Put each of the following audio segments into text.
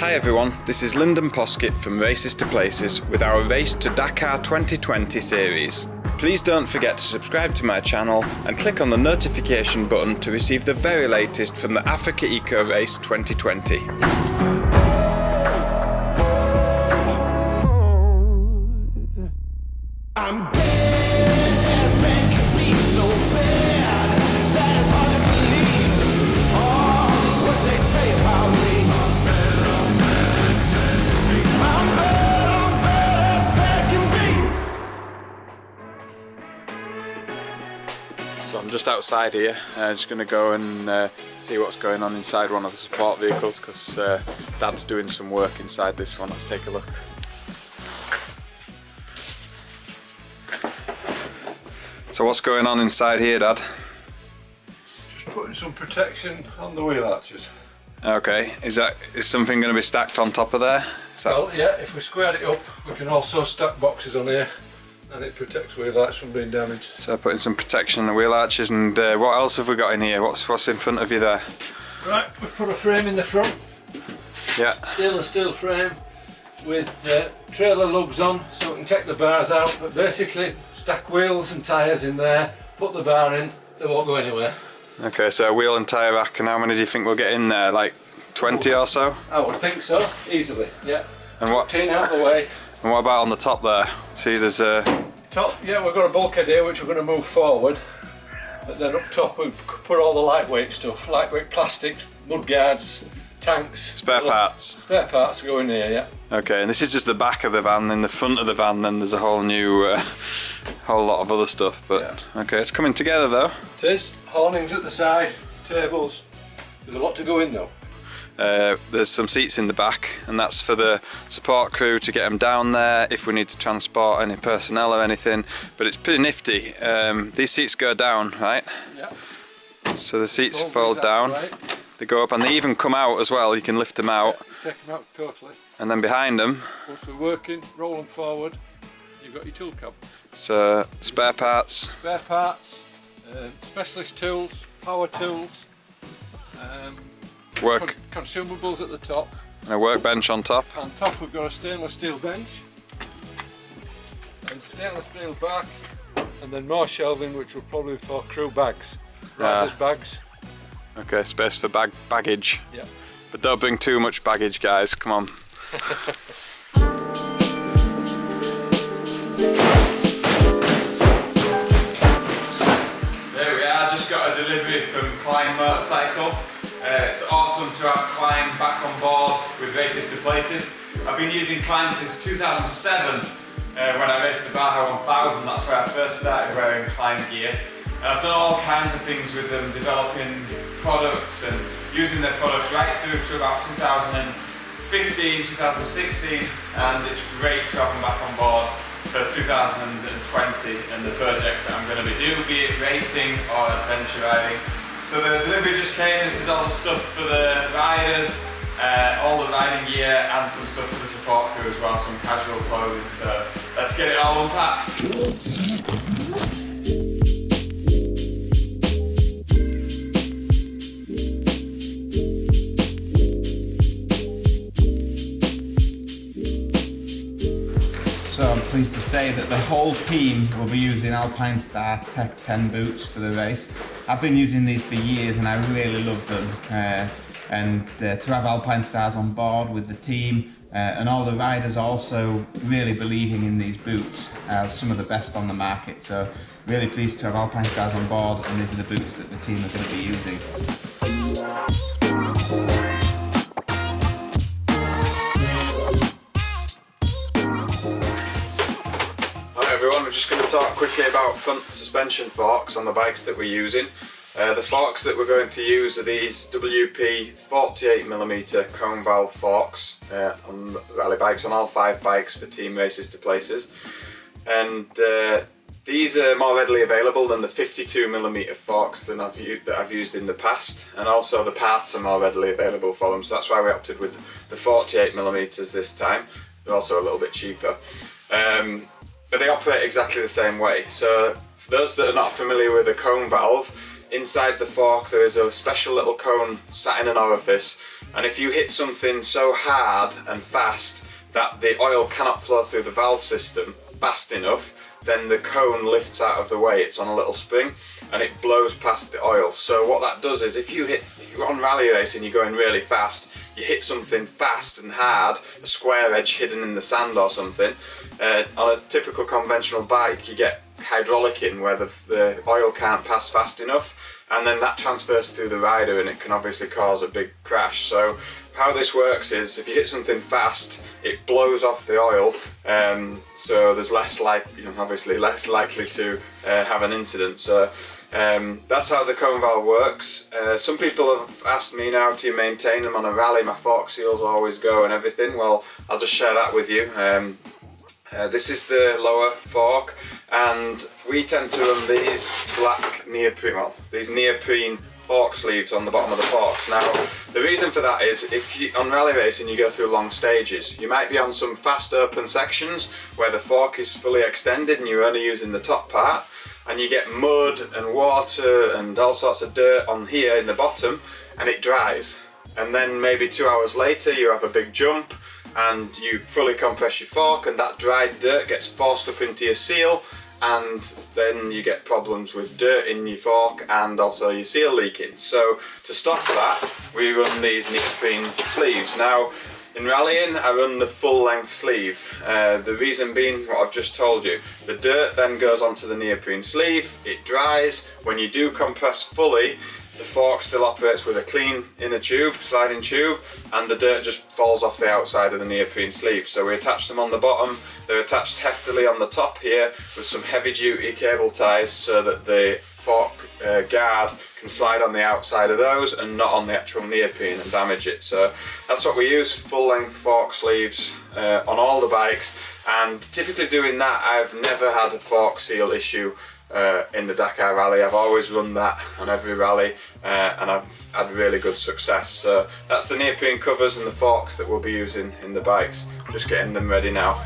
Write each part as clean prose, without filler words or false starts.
Hi everyone, this is Lyndon Poskitt from Races to Places with our Race to Dakar 2020 series. Please don't forget to subscribe to my channel and click on the notification button to receive the very latest from the Africa Eco Race 2020. I'm bad as bad can be, so bad that it's hard to believe all what they say about me. I'm bad as bad can be. So I'm just outside here, just going to go and see what's going on inside one of the support vehicles because Dad's doing some work inside this one. Let's take a look. So what's going on inside here, Dad? Just putting some protection on the wheel arches. Okay, is something going to be stacked on top of there? Well, yeah, if we square it up, we can also stack boxes on here and it protects wheel arches from being damaged. So putting some protection on the wheel arches, and what else have we got in here? What's in front of you there? Right, we've put a frame in the front. Yeah. Stainless steel frame with trailer lugs on so we can take the bars out, but basically stack wheels and tyres in there, put the bar in, they won't go anywhere. Okay, so wheel and tyre rack, and how many do you think we'll get in there? Like 20 or so? I would think so, easily, yeah. And what? 10 out the way. And what about on the top there? See, there's a... Top, yeah, we've got a bulkhead here which we're going to move forward. But then up top we put all the lightweight stuff, lightweight plastics, mud guards, tanks. Spare parts. Spare parts go in here, yeah. Okay, and this is just the back of the van. In the front of the van then there's a whole new, whole lot of other stuff. But yeah. Okay, it's coming together though. It is. Awnings at the side, tables. There's a lot to go in though. There's some seats in the back, and that's for the support crew to get them down there if we need to transport any personnel or anything, but it's pretty nifty. These seats go down, right? Yeah. So the seats fold down, right. They go up, and they even come out as well. You can lift them out. Yeah, take them out totally. And then behind them, once we're working, roll them forward, you've got your tool cab. So spare parts. Spare parts, specialist tools, power tools. Work consumables at the top, and a workbench on top. On top we've got a stainless steel bench and stainless steel back, and then more shelving which will probably be for crew bags, riders' bags. Okay, space for baggage. Yeah. But don't bring too much baggage, guys. Come on. There we are. Just got a delivery from Climb Motorcycle. It's awesome to have Climb back on board with Races to Places. I've been using Climb since 2007 when I raced the Baja 1000. That's where I first started wearing Climb gear. And I've done all kinds of things with them, developing products and using their products right through to about 2015, 2016, and it's great to have them back on board for 2020 and the projects that I'm going to be doing, be it racing or adventure riding. So the delivery just came. This is all the stuff for the riders, all the riding gear, and some stuff for the support crew as well, some casual clothing. So let's get it all unpacked. So I'm pleased to say that the whole team will be using Alpinestar Tech 10 boots for the race. I've been using these for years and I really love them. To have Alpinestars on board with the team and all the riders also really believing in these boots as some of the best on the market. So really pleased to have Alpinestars on board, and these are the boots that the team are going to be using. Everyone, we're just going to talk quickly about front suspension forks on the bikes that we're using. The forks that we're going to use are these WP 48mm cone valve forks on rally bikes, on all 5 bikes for Team Races to Places. And these are more readily available than the 52mm forks that I've used in the past, and also the parts are more readily available for them, so that's why we opted with the 48mm this time. They're also a little bit cheaper. But they operate exactly the same way. So for those that are not familiar with a cone valve, inside the fork there is a special little cone sat in an orifice, and if you hit something so hard and fast that the oil cannot flow through the valve system fast enough, then the cone lifts out of the way. It's on a little spring and it blows past the oil. So what that does is if you're on rally racing, you're going really fast, you hit something fast and hard, a square edge hidden in the sand or something, on a typical conventional bike you get hydraulic in where the oil can't pass fast enough, and then that transfers through the rider and it can obviously cause a big crash. So how this works is if you hit something fast, it blows off the oil, so there's obviously less likely to have an incident. So that's how the cone valve works. Some people have asked me, now, do you maintain them on a rally? My fork seals always go and everything. Well, I'll just share that with you. This is the lower fork, and we tend to run these black neoprene fork sleeves on the bottom of the forks. Now, the reason for that is if you, on rally racing, you go through long stages. You might be on some fast open sections where the fork is fully extended and you're only using the top part, and you get mud and water and all sorts of dirt on here in the bottom, and it dries. And then maybe 2 hours later you have a big jump and you fully compress your fork, and that dried dirt gets forced up into your seal, and then you get problems with dirt in your fork and also your seal leaking. So to stop that, we run these neoprene sleeves. Now, in rallying, I run the full length sleeve. The reason being what I've just told you. The dirt then goes onto the neoprene sleeve, it dries. When you do compress fully, the fork still operates with a clean inner tube, sliding tube, and the dirt just falls off the outside of the neoprene sleeve. So we attach them on the bottom. They're attached heftily on the top here with some heavy duty cable ties so that the fork guard can slide on the outside of those and not on the actual neoprene and damage it. So that's what we use, full length fork sleeves on all the bikes, and typically doing that I've never had a fork seal issue in the Dakar rally. I've always run that on every rally and I've had really good success. So that's the neoprene covers and the forks that we'll be using in the bikes. Just getting them ready now.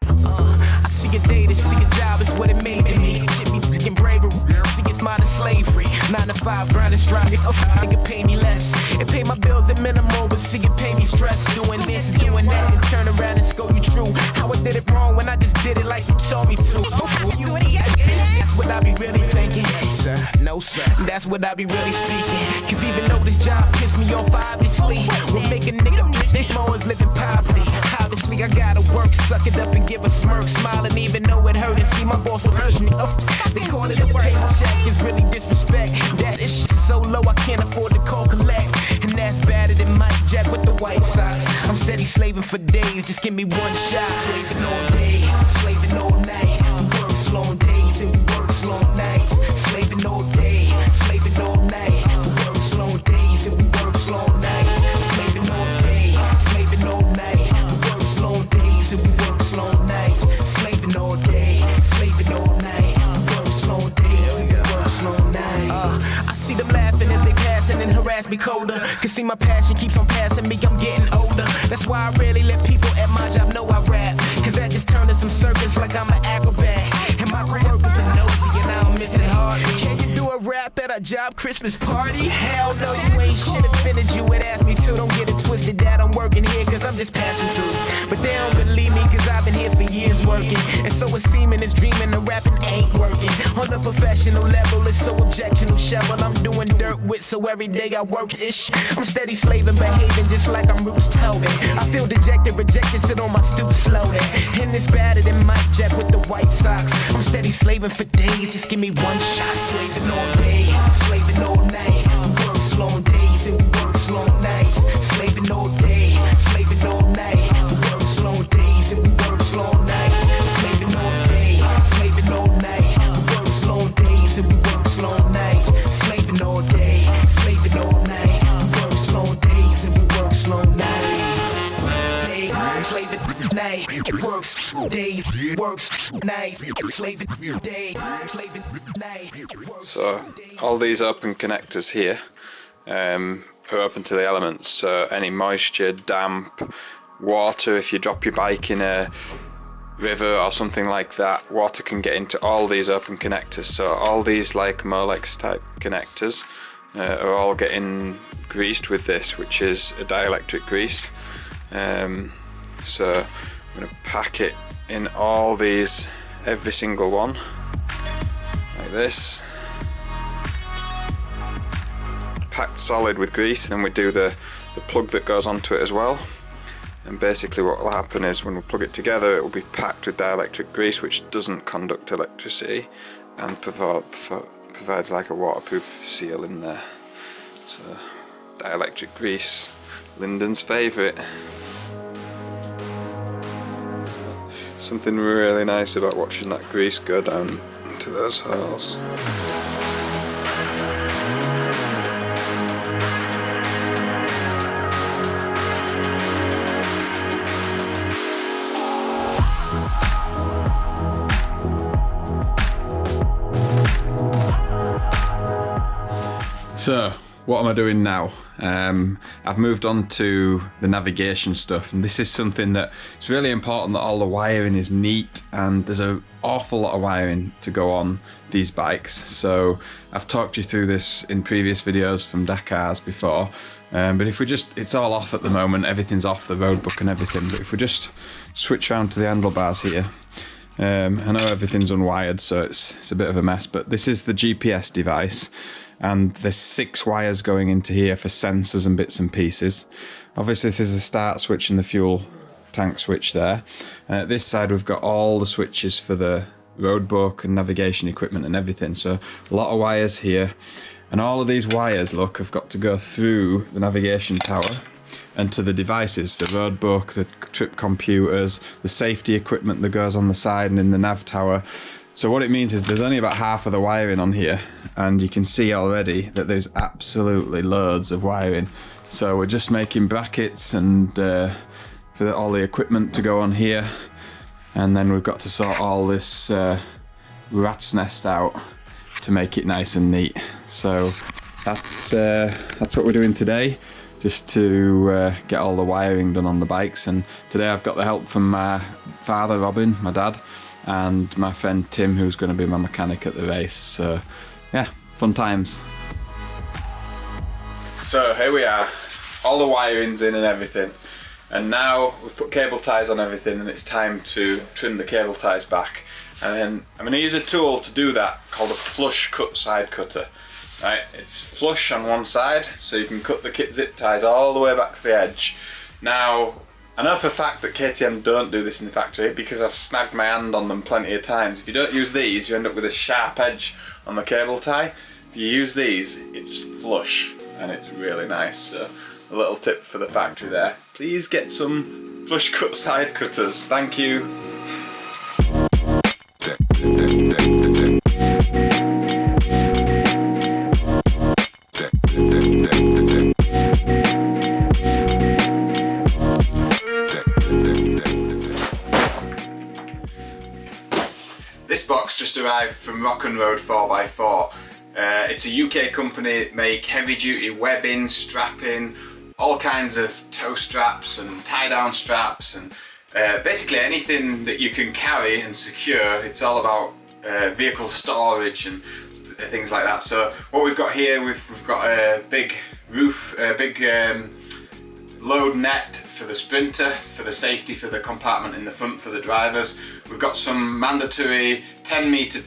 I see a day to see a job is what it made to me. Shit be freaking bravery. See it's mine to slavery. 9 to 5, grinding, striving. Oh, nigga pay me less. It pay my bills at minimal, but see it pay me stress. Doing this, doing that, and turn around and scold you true. How I did it wrong when I just did it like you told me to. That's what I be really thinking. Yes, sir. No, sir. That's what I be really speaking. Cause even though this job pissed me off, obviously, we'll make a nigga miss more is living poverty. Obviously, I gotta work, suck it up and give a smirk, smiling even though it hurt. And see my boss was hurting me. They call it a paycheck, it's really disrespect. That is so low I can't afford to call collect. And that's better than Mike Jack with the White Sox. I'm steady slaving for days, just give me one shot. Slaving all day, slaving all night. We work slow days and we work slow nights. Slaving all day, slaving all night. We work slow days and we work slow nights. Slaving all day, slaving all night. We work slow days and we work slow nights. Slaving all day, slaving all night. We work slow days and we work slow nights. I see them laughing as they passing and harass me colder. Cause see my passion keeps on passing me, I'm getting older. That's why I rarely let people at my job know I rap. Cause that just turned to some circus like I'm an acrobat. And my coworkers are nosy and I don't miss it hard. Can you do a rap at a job Christmas party? Hell no, you ain't shit offended you would ask me to. Don't get it twisted that I'm working here cause I'm just passing through. But they don't believe me cause I've been here for years working. And so it's seeming it's dreaming the rapping ain't working. On a professional level it's so objectional shovel I'm doing dirt with, so every day I work ish. I'm steady slaving, behaving just like I'm Roots Tobin. I feel dejected, rejected, sit on my stoop slowly. And it's better than Mike Jack with the White Sox. I'm steady slaving for days, just give me one shot. Slaving all day, slaving all night. We work slow days and we work slow nights. Slaving all day, slaving all night. We work slow days and we work slow nights. Slaving all day, slaving all night. We work slow days and we work slow nights. Slaving all day, slaving all night. We work slow days and we work slow nights. Slaving night, works days, works night. Slaving day, slaving night. So all these open connectors here are open to the elements, so any moisture, damp, water, if you drop your bike in a river or something like that, water can get into all these open connectors. So all these like Molex type connectors are all getting greased with this, which is a dielectric grease. So I'm going to pack it in all these, every single one, like this. Packed solid with grease, and then we do the plug that goes onto it as well. And basically what will happen is when we plug it together, it will be packed with dielectric grease, which doesn't conduct electricity and provides like a waterproof seal in there. So dielectric grease, Lyndon's favourite. Something really nice about watching that grease go down into those holes. So, what am I doing now? I've moved on to the navigation stuff, and this is something that it's really important that all the wiring is neat, and there's an awful lot of wiring to go on these bikes. So I've talked you through this in previous videos from Dakars before, but if we just, it's all off at the moment, everything's off the road book and everything, but if we just switch around to the handlebars here, I know everything's unwired, so it's a bit of a mess, but this is the GPS device. And there's 6 wires going into here for sensors and bits and pieces. Obviously this is a start switch and the fuel tank switch there. And at this side we've got all the switches for the road book and navigation equipment and everything. So a lot of wires here. And all of these wires, look, have got to go through the navigation tower and to the devices, the road book, the trip computers, the safety equipment that goes on the side and in the nav tower. So what it means is there's only about half of the wiring on here, and you can see already that there's absolutely loads of wiring. So we're just making brackets and for all the equipment to go on here, and then we've got to sort all this rat's nest out to make it nice and neat. So that's what we're doing today, just to get all the wiring done on the bikes. And today I've got the help from my father, Robin, my dad, and my friend Tim, who's going to be my mechanic at the race. So yeah, fun times. So here we are, all the wiring's in and everything, and now we've put cable ties on everything, and it's time to trim the cable ties back. And then I'm going to use a tool to do that called a flush cut side cutter. Right, it's flush on one side, so you can cut the kit zip ties all the way back to the edge. Now, I know for a fact that KTM don't do this in the factory because I've snagged my hand on them plenty of times. If you don't use these, you end up with a sharp edge on the cable tie. If you use these, it's flush and it's really nice. So a little tip for the factory there. Please get some flush cut side cutters. Thank you. This box just arrived from Rock and Road 4x4. It's a UK company that make heavy duty webbing, strapping, all kinds of toe straps and tie down straps, and basically anything that you can carry and secure. It's all about vehicle storage and things like that. So what we've got here, we've got a big roof, a big load net for the Sprinter, for the safety for the compartment in the front for the drivers. We've got some mandatory 10 metre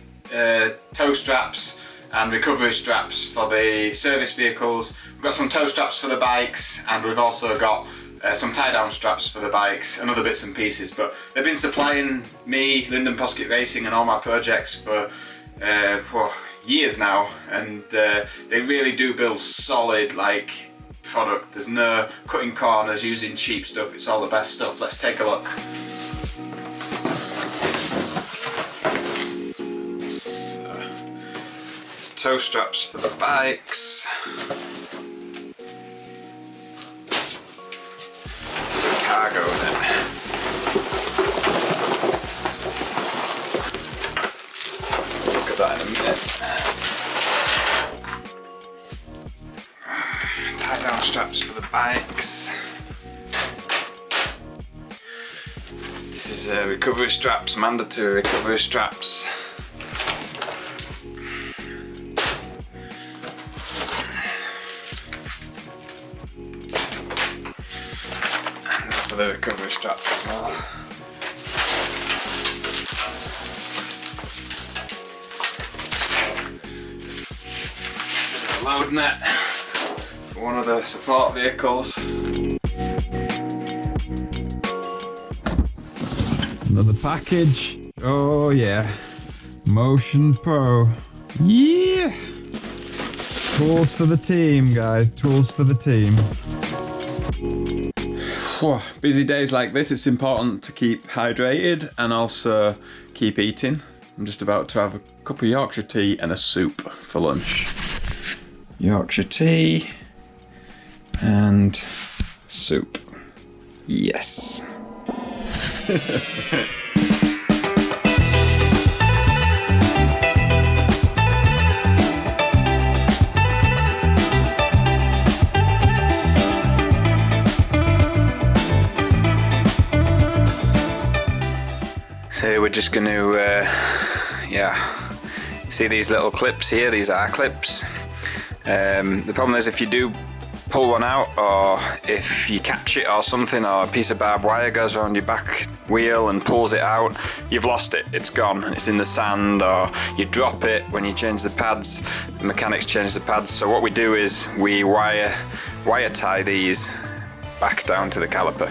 toe straps and recovery straps for the service vehicles. We've got some toe straps for the bikes, and we've also got some tie down straps for the bikes and other bits and pieces. But they've been supplying me, Lyndon Poskitt Racing, and all my projects for years now, and they really do build solid product. There's no cutting corners using cheap stuff, it's all the best stuff. Let's take a look. So, toe straps for the bikes. This is a cargo net. Look at that in a minute. Tie down straps for the bikes. This This is recovery straps, mandatory recovery straps. And for the recovery strap as well. This is a load net for one of the support vehicles. Another package. Oh yeah. Motion Pro. Yeah. Tools for the team, guys. Tools for the team. Busy days like this, it's important to keep hydrated and also keep eating. I'm just about to have a cup of Yorkshire tea and a soup for lunch. Yorkshire tea and soup. Yes. So we're just going to, see these little clips here, these are clips. The problem is if you do pull one out, or if you catch it or something, or a piece of barbed wire goes around your back wheel and pulls it out, you've lost it, it's gone, it's in the sand, or you drop it when you change the pads, the mechanics change the pads. So what we do is we wire tie these back down to the caliper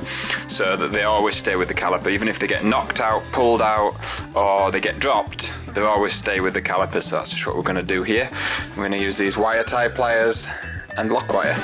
so that they always stay with the caliper. Even if they get knocked out, pulled out, or they get dropped, they always stay with the caliper. So that's just what we're going to do here. We're going to use these wire tie pliers and lock wire.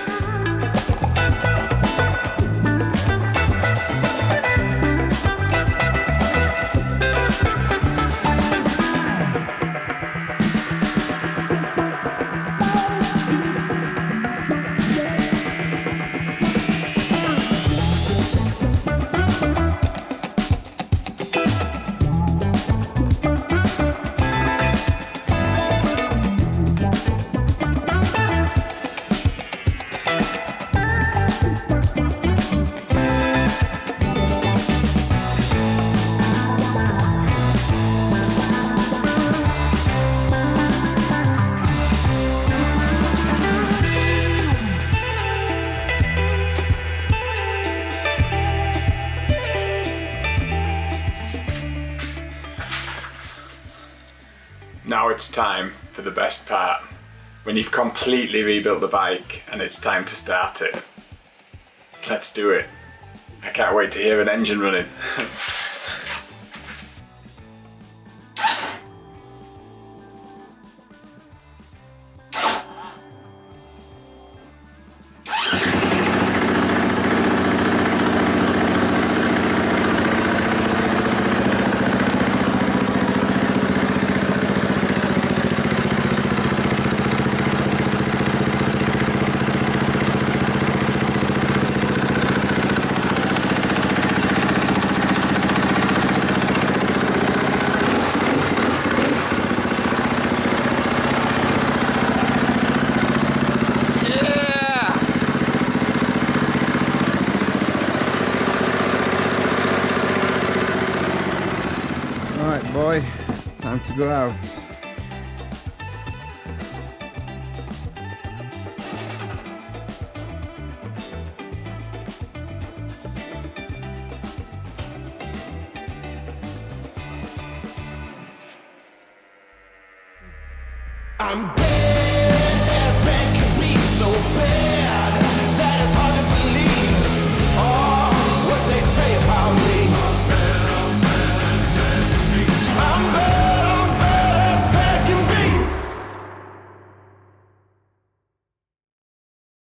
Now it's time for the best part, when you've completely rebuilt the bike and it's time to start it. Let's do it. I can't wait to hear an engine running. Alright boy, time to go out. I'm